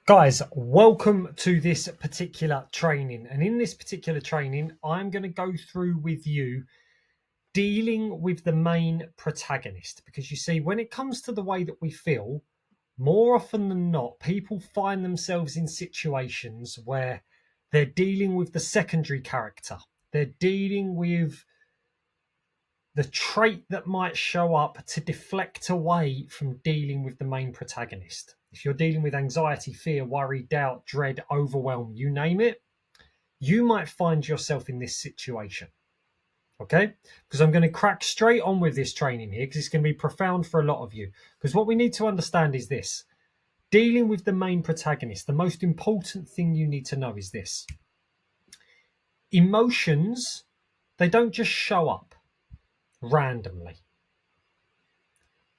Guys, welcome to this particular training. And in this particular training, I'm going to go through with you dealing with the main protagonist. Because you see, when it comes to the way that we feel, more often than not, people find themselves in situations where they're dealing with the secondary character. They're dealing with the trait that might show up to deflect away from dealing with the main protagonist. If you're dealing with anxiety, fear, worry, doubt, dread, overwhelm, you name it, you might find yourself in this situation. Okay? Because I'm going to crack straight on with this training here because it's going to be profound for a lot of you. Because what we need to understand is this: dealing with the main protagonist, the most important thing you need to know is this: emotions, they don't just show up randomly.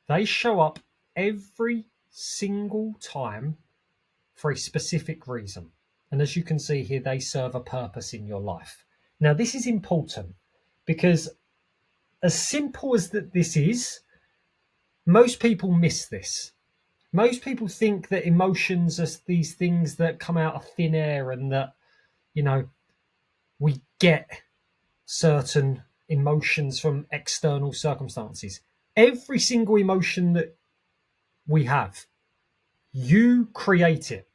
They show up every single time for a specific reason. And as you can see here, they serve a purpose in your life. Now, this is important because, as simple as this is, most people miss this. Most people think that emotions are these things that come out of thin air and that, we get certain emotions from external circumstances. Every single emotion that we have, you create it.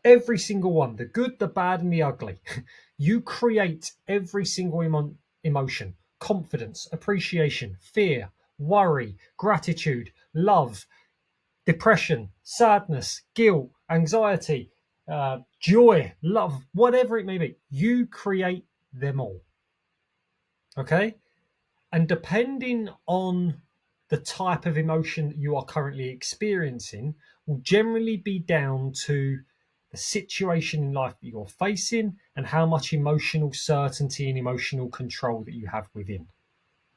Every single one, the good, the bad, and the ugly. You create every single emotion: confidence, appreciation, fear, worry, gratitude, love, depression, sadness, guilt, anxiety, joy, love, whatever it may be. You create them all. Okay? And depending on the type of emotion that you are currently experiencing, will generally be down to the situation in life that you're facing and how much emotional certainty and emotional control that you have within.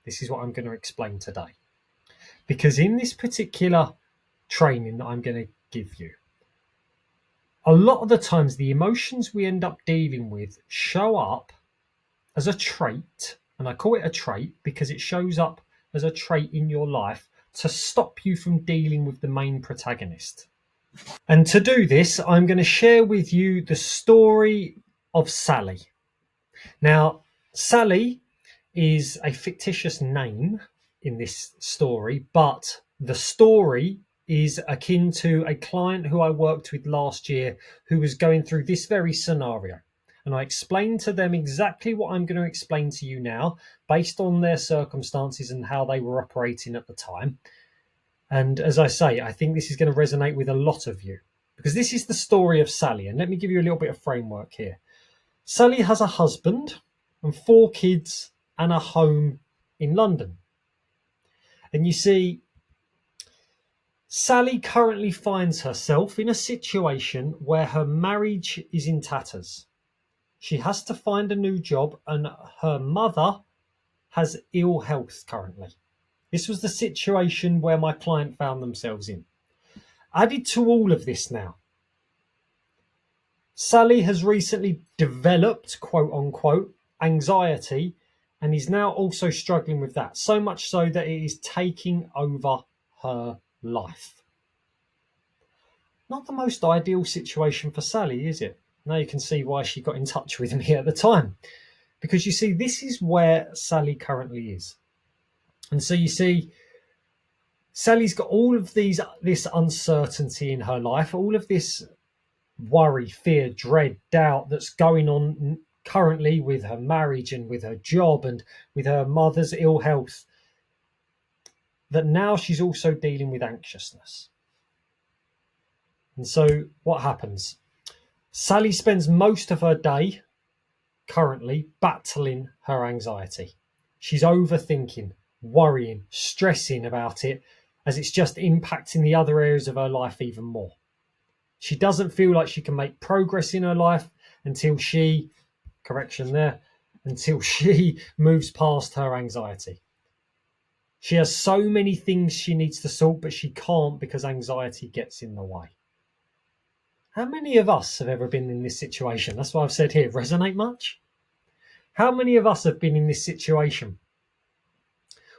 This is what I'm going to explain today. Because in this particular training that I'm going to give you, a lot of the times the emotions we end up dealing with show up as a trait, and I call it a trait because it shows up as a trait in your life to stop you from dealing with the main protagonist. And to do this, I'm going to share with you the story of Sally. Now, Sally is a fictitious name in this story, but the story is akin to a client who I worked with last year who was going through this very scenario. And I explained to them exactly what I'm going to explain to you now, based on their circumstances and how they were operating at the time. And as I say, I think this is going to resonate with a lot of you because this is the story of Sally. And let me give you a little bit of framework here. Sally has a husband and 4 kids and a home in London. And you see, Sally currently finds herself in a situation where her marriage is in tatters. She has to find a new job and her mother has ill health currently. This was the situation where my client found themselves in. Added to all of this now, Sally has recently developed, quote unquote, anxiety and is now also struggling with that. So much so that it is taking over her life. Not the most ideal situation for Sally, is it? Now you can see why she got in touch with me at the time. Because you see, this is where Sally currently is. And so you see, Sally's got all of this uncertainty in her life, all of this worry, fear, dread, doubt that's going on currently with her marriage and with her job and with her mother's ill health, that now she's also dealing with anxiousness. And so what happens? Sally spends most of her day currently battling her anxiety. She's overthinking, worrying, stressing about it as it's just impacting the other areas of her life even more. She doesn't feel like she can make progress in her life until she moves past her anxiety. She has so many things she needs to sort, but she can't because anxiety gets in the way. How many of us have ever been in this situation? That's what I've said here. Resonate much? How many of us have been in this situation?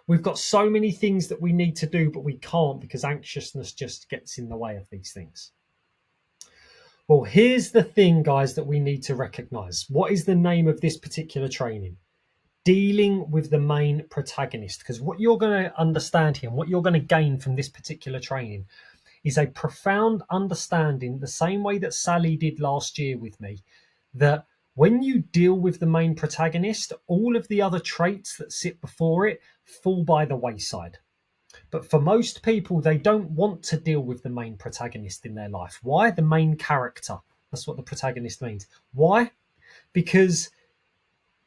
We've got so many things that we need to do, but we can't because anxiousness just gets in the way of these things. Well, here's the thing, guys, that we need to recognize. What is the name of this particular training? Dealing with the main protagonist. Because what you're going to understand here and what you're going to gain from this particular training is a profound understanding, the same way that Sally did last year with me, that when you deal with the main protagonist, all of the other traits that sit before it fall by the wayside. But for most people, they don't want to deal with the main protagonist in their life. Why? The main character. That's what the protagonist means. Why? Because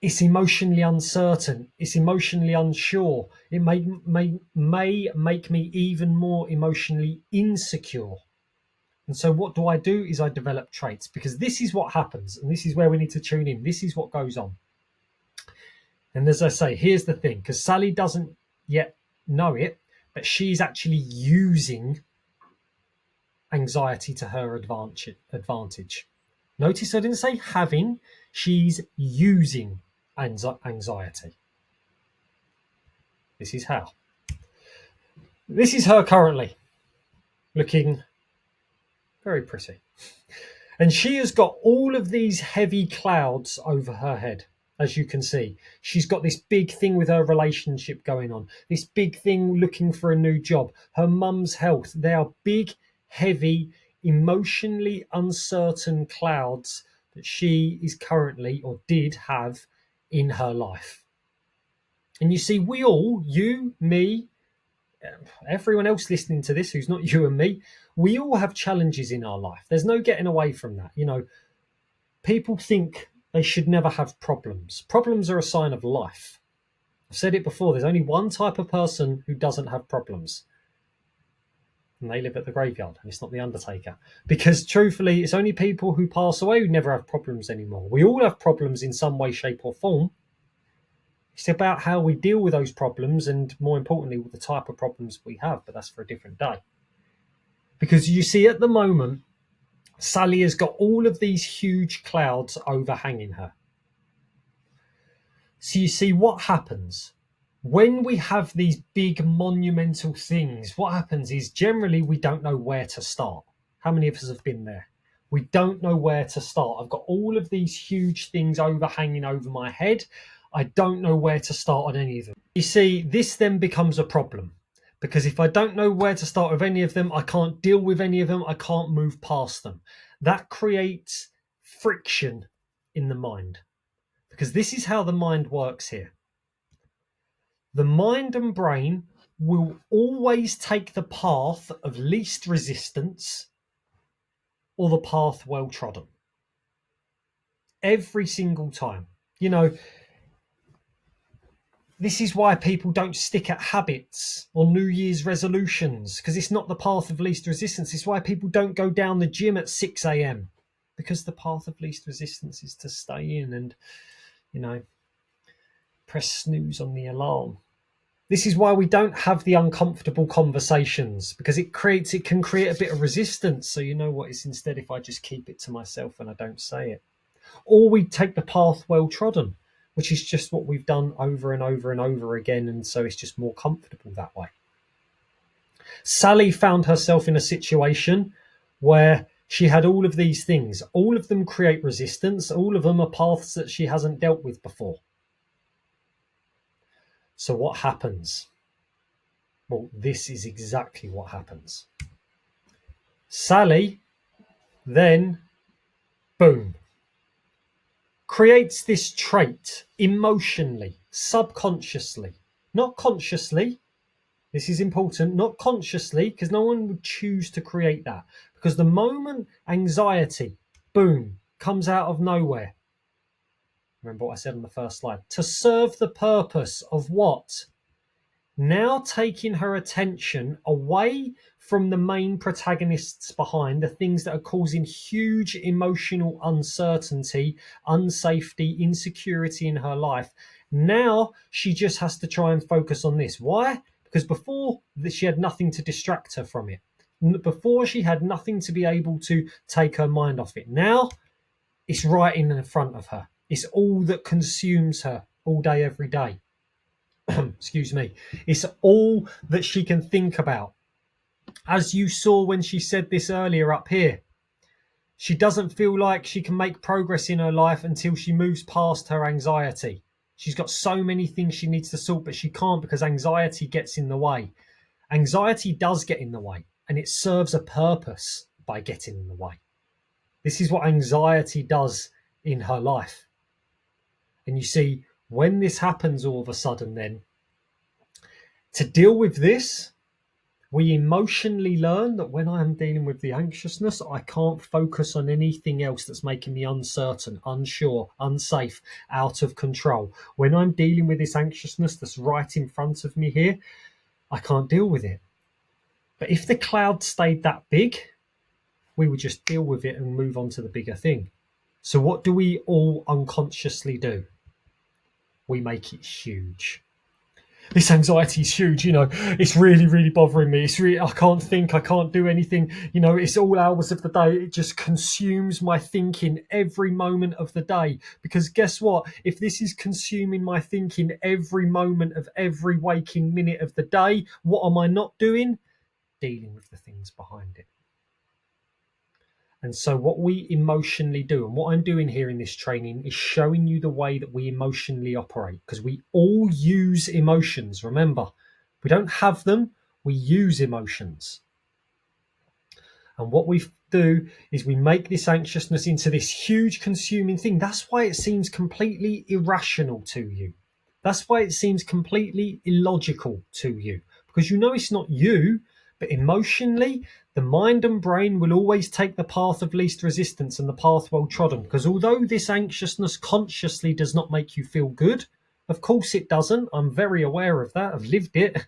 it's emotionally uncertain. It's emotionally unsure. It may make me even more emotionally insecure. And so what do? Is I develop traits, because this is what happens, and this is where we need to tune in. This is what goes on. And as I say, here's the thing, because Sally doesn't yet know it, but she's actually using anxiety to her advantage. Notice I didn't say having, she's using anxiety. This is how. This is her currently, looking very pretty. And she has got all of these heavy clouds over her head, as you can see. She's got this big thing with her relationship going on, this big thing looking for a new job, her mum's health. They are big, heavy, emotionally uncertain clouds that she is currently, or did have, in her life. And you see, we all, you, me, everyone else listening to this who's not you and me, we all have challenges in our life. There's no getting away from that. You know, people think they should never have problems. Problems are a sign of life. I've said it before, there's only one type of person who doesn't have problems. And they live at the graveyard, and it's not the undertaker. Because truthfully, it's only people who pass away who never have problems anymore. We all have problems in some way, shape or form. It's about how we deal with those problems, and more importantly, the type of problems we have, but that's for a different day. Because you see, at the moment, Sally has got all of these huge clouds overhanging her. So you see what happens when we have these big monumental things. What happens is generally we don't know where to start. How many of us have been there? We don't know where to start. I've got all of these huge things overhanging over my head. I don't know where to start on any of them. You see, this then becomes a problem, because if I don't know where to start with any of them, I can't deal with any of them. I can't move past them. That creates friction in the mind, because this is how the mind works here. The mind and brain will always take the path of least resistance or the path well trodden. Every single time. You know, this is why people don't stick at habits or New Year's resolutions, because it's not the path of least resistance. It's why people don't go down the gym at 6 a.m. because the path of least resistance is to stay in and, you know, press snooze on the alarm. This is why we don't have the uncomfortable conversations, because it can create a bit of resistance. So you know what, it's instead if I just keep it to myself and I don't say it. Or we take the path well trodden, which is just what we've done over and over and over again, and so it's just more comfortable that way. Sally found herself in a situation where she had all of these things. All of them create resistance. All of them are paths that she hasn't dealt with before. So what happens? Well, this is exactly what happens. Sally then, boom, creates this trait emotionally, subconsciously, not consciously. This is important, not consciously, because no one would choose to create that. Because the moment anxiety, boom, comes out of nowhere, remember what I said on the first slide, to serve the purpose of what? Now taking her attention away from the main protagonists behind, the things that are causing huge emotional uncertainty, unsafety, insecurity in her life. Now she just has to try and focus on this. Why? Because before she had nothing to distract her from it. Before she had nothing to be able to take her mind off it. Now it's right in front of her. It's all that consumes her all day, every day. Excuse me. It's all that she can think about. As you saw when she said this earlier up here, She doesn't feel like she can make progress in her life until she moves past her anxiety. She's got so many things she needs to sort, but she can't because anxiety gets in the way. Anxiety does get in the way, and it serves a purpose by getting in the way. This is what anxiety does in her life. And you see, when this happens all of a sudden, then to deal with this, we emotionally learn that when I am dealing with the anxiousness, I can't focus on anything else that's making me uncertain, unsure, unsafe, out of control. When I'm dealing with this anxiousness that's right in front of me here, I can't deal with it. But if the cloud stayed that big, we would just deal with it and move on to the bigger thing. So what do we all unconsciously do? We make it huge. This anxiety is huge, it's really, really bothering me. I can't think, I can't do anything. It's all hours of the day. It just consumes my thinking every moment of the day. Because guess what? If this is consuming my thinking every moment of every waking minute of the day, what am I not doing? Dealing with the things behind it. And so what we emotionally do, and what I'm doing here in this training, is showing you the way that we emotionally operate, because we all use emotions. Remember, we don't have them, we use emotions. And what we do is we make this anxiousness into this huge consuming thing. That's why it seems completely irrational to you. That's why it seems completely illogical to you, because it's not you, but emotionally, the mind and brain will always take the path of least resistance and the path well trodden. Because although this anxiousness consciously does not make you feel good, of course it doesn't. I'm very aware of that. I've lived it.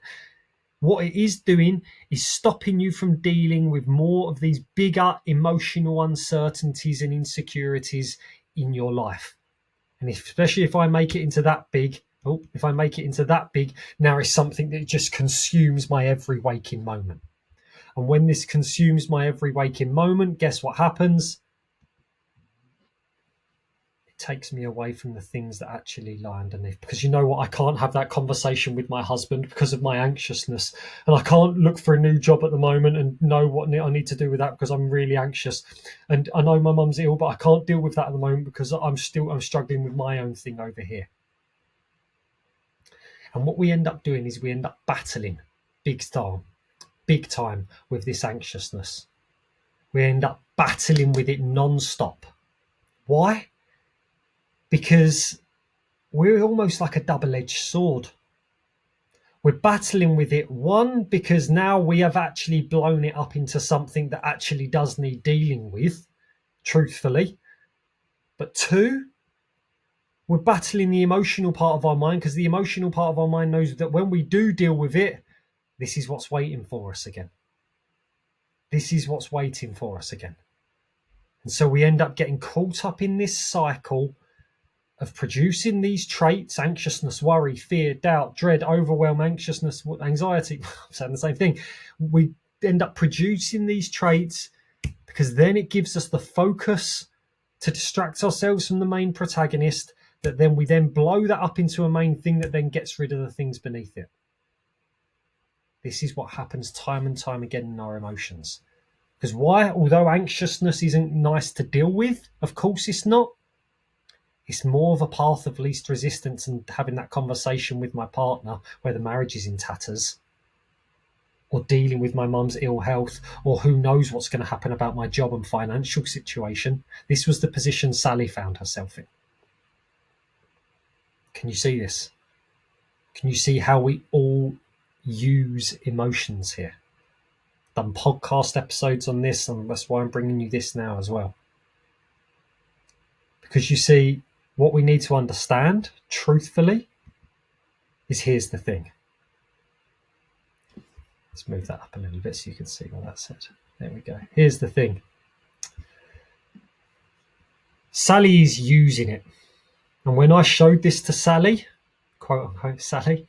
What it is doing is stopping you from dealing with more of these bigger emotional uncertainties and insecurities in your life. And especially if I make it into that big, now it's something that just consumes my every waking moment. And when this consumes my every waking moment, guess what happens? It takes me away from the things that actually lie underneath. Because you know what? I can't have that conversation with my husband because of my anxiousness. And I can't look for a new job at the moment and know what I need to do with that because I'm really anxious. And I know my mum's ill, but I can't deal with that at the moment because I'm struggling with my own thing over here. And what we end up doing is we end up battling big time with this anxiousness. We end up battling with it non-stop. Why? Because we're almost like a double-edged sword. We're battling with it, one, because now we have actually blown it up into something that actually does need dealing with, truthfully. But two, we're battling the emotional part of our mind, because the emotional part of our mind knows that when we do deal with it, this is what's waiting for us again. This is what's waiting for us again. And so we end up getting caught up in this cycle of producing these traits: anxiousness, worry, fear, doubt, dread, overwhelm, anxiousness, anxiety. I'm saying the same thing. We end up producing these traits because then it gives us the focus to distract ourselves from the main protagonist, that then we then blow that up into a main thing that then gets rid of the things beneath it. This is what happens time and time again in our emotions. Because why? Although anxiousness isn't nice to deal with, of course it's not. It's more of a path of least resistance, and having that conversation with my partner where the marriage is in tatters, or dealing with my mum's ill health, or who knows what's going to happen about my job and financial situation. This was the position Sally found herself in. Can you see this? Can you see how we all use emotions here? Done podcast episodes on this, and that's why I'm bringing you this now as well. Because you see, what we need to understand, truthfully, is here's the thing. Let's move that up a little bit so you can see what that said. There we go. Here's the thing. Sally is using it. And when I showed this to Sally, quote unquote Sally,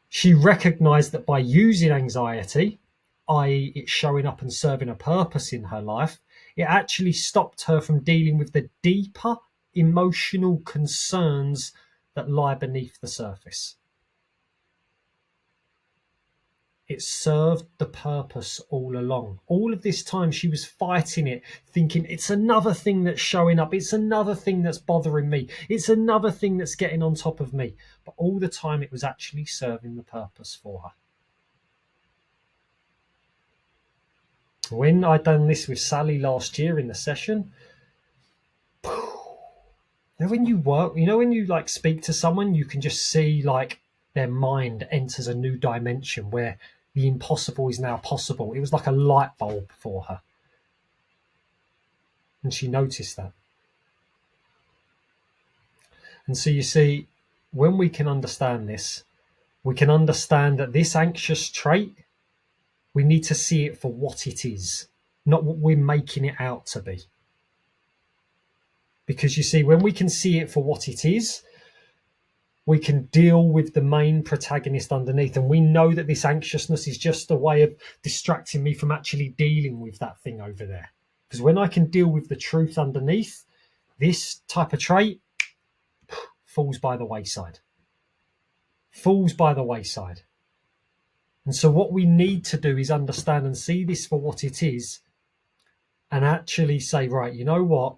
she recognized that by using anxiety, i.e. it showing up and serving a purpose in her life, it actually stopped her from dealing with the deeper emotional concerns that lie beneath the surface. It served the purpose all along. All of this time she was fighting it, thinking it's another thing that's showing up. It's another thing that's bothering me. It's another thing that's getting on top of me. But all the time it was actually serving the purpose for her. When I done this with Sally last year in the session, when you work, when you like speak to someone, you can just see like their mind enters a new dimension where the impossible is now possible. It was like a light bulb for her. And she noticed that. And so you see, when we can understand this, we can understand that this anxious trait, we need to see it for what it is, not what we're making it out to be. Because you see, when we can see it for what it is, we can deal with the main protagonist underneath. And we know that this anxiousness is just a way of distracting me from actually dealing with that thing over there. Because when I can deal with the truth underneath, this type of trait falls by the wayside. Falls by the wayside. And so what we need to do is understand and see this for what it is and actually say, right, you know what?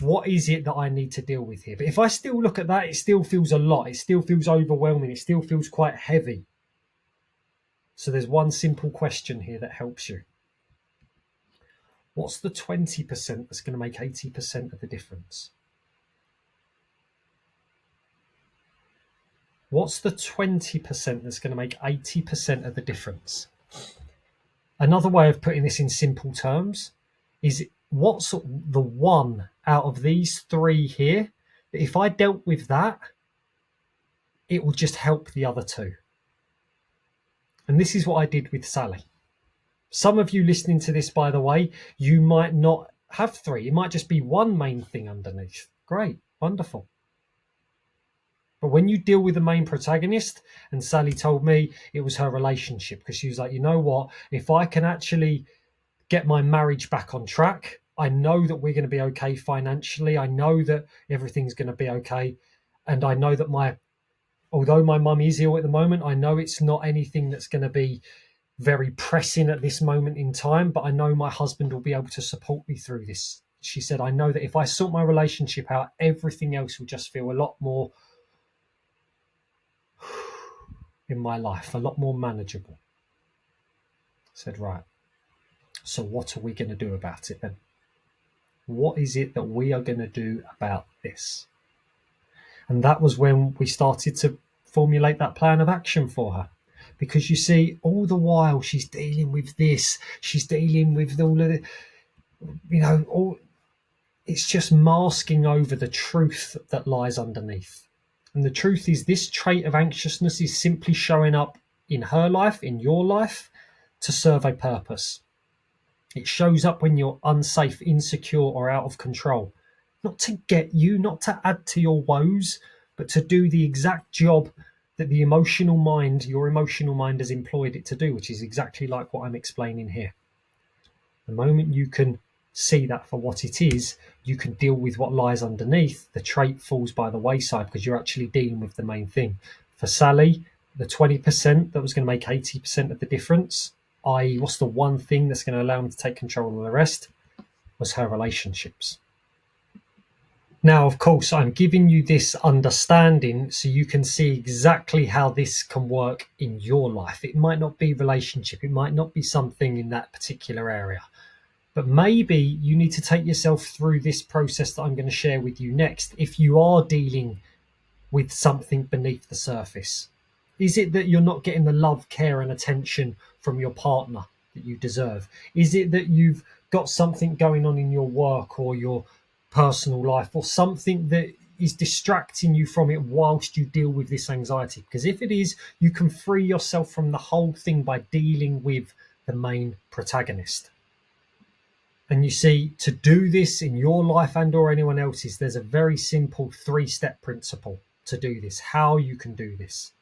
What is it that I need to deal with here? But if I still look at that, it still feels a lot. It still feels overwhelming. It still feels quite heavy. So there's one simple question here that helps you. What's the 20% that's going to make 80% of the difference? What's the 20% that's going to make 80% of the difference? Another way of putting this in simple terms is what's the one out of these three here that if I dealt with that, it will just help the other two. And this is what I did with Sally. Some of you listening to this, by the way, you might not have three. It might just be one main thing underneath. Great, wonderful. But when you deal with the main protagonist, and Sally told me it was her relationship, because she was like, you know what, if I can actually get my marriage back on track, I know that we're going to be okay financially. I know that everything's going to be okay. And I know that although my mum is ill at the moment, I know it's not anything that's going to be very pressing at this moment in time, but I know my husband will be able to support me through this. She said, I know that if I sort my relationship out, everything else will just feel a lot more in my life, a lot more manageable. I said, right, so what are we going to do about it then? What is it that we are going to do about this? And that was when we started to formulate that plan of action for her. Because you see, all the while she's dealing with this, she's dealing with all of it, it's just masking over the truth that lies underneath. And the truth is, this trait of anxiousness is simply showing up in her life, in your life, to serve a purpose. It shows up when you're unsafe, insecure, or out of control. Not to get you, not to add to your woes, but to do the exact job that your emotional mind has employed it to do, which is exactly like what I'm explaining here. The moment you can see that for what it is, you can deal with what lies underneath. The trait falls by the wayside because you're actually dealing with the main thing. For Sally, the 20% that was going to make 80% of the difference, i.e. what's the one thing that's going to allow them to take control of the rest, was her relationships. Now, of course, I'm giving you this understanding so you can see exactly how this can work in your life. It might not be relationship. It might not be something in that particular area. But maybe you need to take yourself through this process that I'm going to share with you next if you are dealing with something beneath the surface. Is it that you're not getting the love, care, and attention from your partner that you deserve? Is it that you've got something going on in your work or your personal life, or something that is distracting you from it whilst you deal with this anxiety? Because if it is, you can free yourself from the whole thing by dealing with the main protagonist. And you see, to do this in your life and or anyone else's, there's a very simple 3-step principle to do this, how you can do this.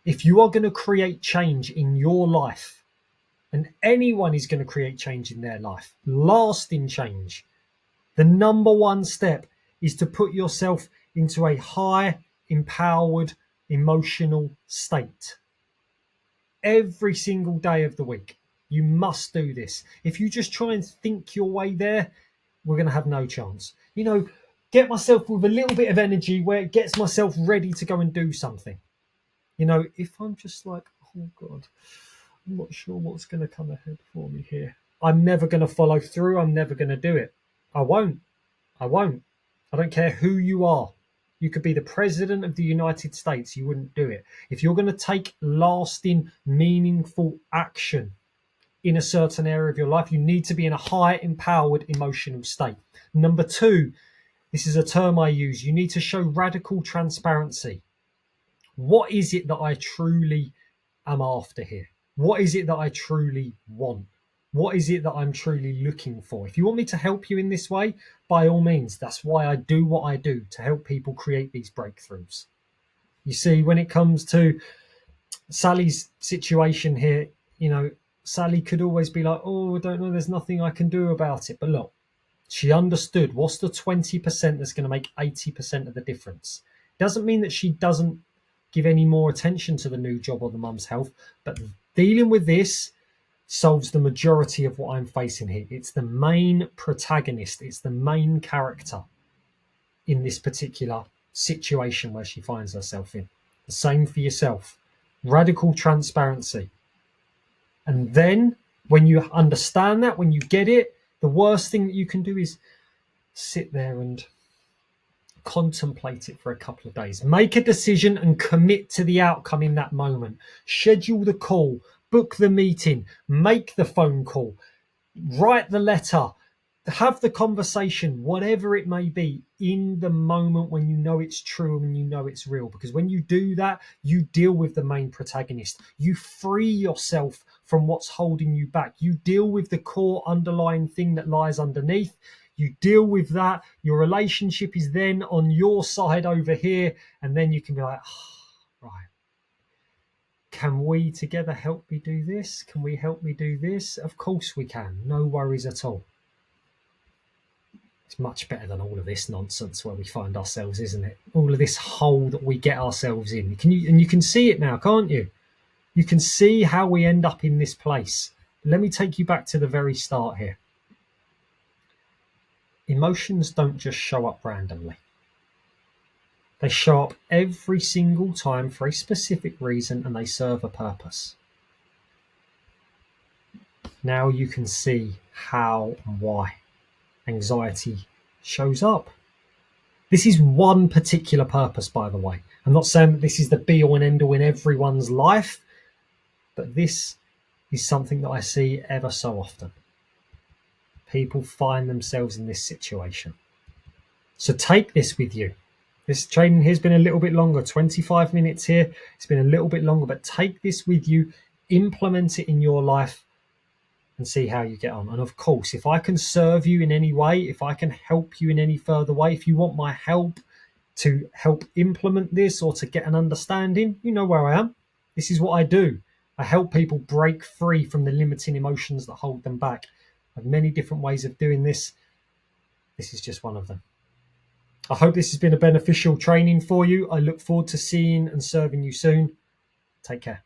If you are going to create change in your life, and anyone is going to create change in their life, lasting change, the number one step is to put yourself into a high, empowered, emotional state. every single day of the week. You must do this. If you just try and think your way there, we're going to have no chance. Get myself with a little bit of energy where it gets myself ready to go and do something. If I'm just like, oh God, I'm not sure what's going to come ahead for me here. I'm never going to follow through. I'm never going to do it. I won't. I don't care who you are. You could be the president of the United States. You wouldn't do it. If you're going to take lasting, meaningful action in a certain area of your life, you need to be in a high empowered emotional state. Number two, this is a term I use. You need to show radical transparency. What is it that I truly am after here? What is it that I truly want? What is it that I'm truly looking for? If you want me to help you in this way, by all means, that's why I do what I do, to help people create these breakthroughs. You see, when it comes to Sally's situation here, Sally could always be like, oh, I don't know, there's nothing I can do about it. But look, she understood what's the 20% that's going to make 80% of the difference. Doesn't mean that she doesn't give any more attention to the new job or the mum's health, but dealing with this solves the majority of what I'm facing here. It's the main protagonist. It's the main character in this particular situation where she finds herself in. The same for yourself. Radical transparency. And then when you understand that, when you get it, the worst thing that you can do is sit there and contemplate it for a couple of days. Make a decision and commit to the outcome in that moment. Schedule the call, book the meeting, make the phone call, write the letter, have the conversation, whatever it may be, in the moment when you know it's true and you know it's real. Because when you do that, you deal with the main protagonist. You free yourself from what's holding you back. You deal with the core underlying thing that lies underneath. You deal with that. Your relationship is then on your side over here. And then you can be like, right. Can we together help me do this? Can we help me do this? Of course we can. No worries at all. It's much better than all of this nonsense where we find ourselves, isn't it? All of this hole that we get ourselves in. You can see it now, can't you? You can see how we end up in this place. Let me take you back to the very start here. Emotions don't just show up randomly. They show up every single time for a specific reason, and they serve a purpose. Now you can see how and why anxiety shows up. This is one particular purpose, by the way. I'm not saying that this is the be-all and end-all in everyone's life, but this is something that I see ever so often. People find themselves in this situation. So take this with you. This training here has been a little bit longer, 25 minutes here. It's been a little bit longer, but take this with you, implement it in your life, and see how you get on. And of course, if I can serve you in any way, if I can help you in any further way, if you want my help to help implement this or to get an understanding, you know where I am. This is what I do. I help people break free from the limiting emotions that hold them back. I have many different ways of doing this. This is just one of them. I hope this has been a beneficial training for you. I look forward to seeing and serving you soon. Take care.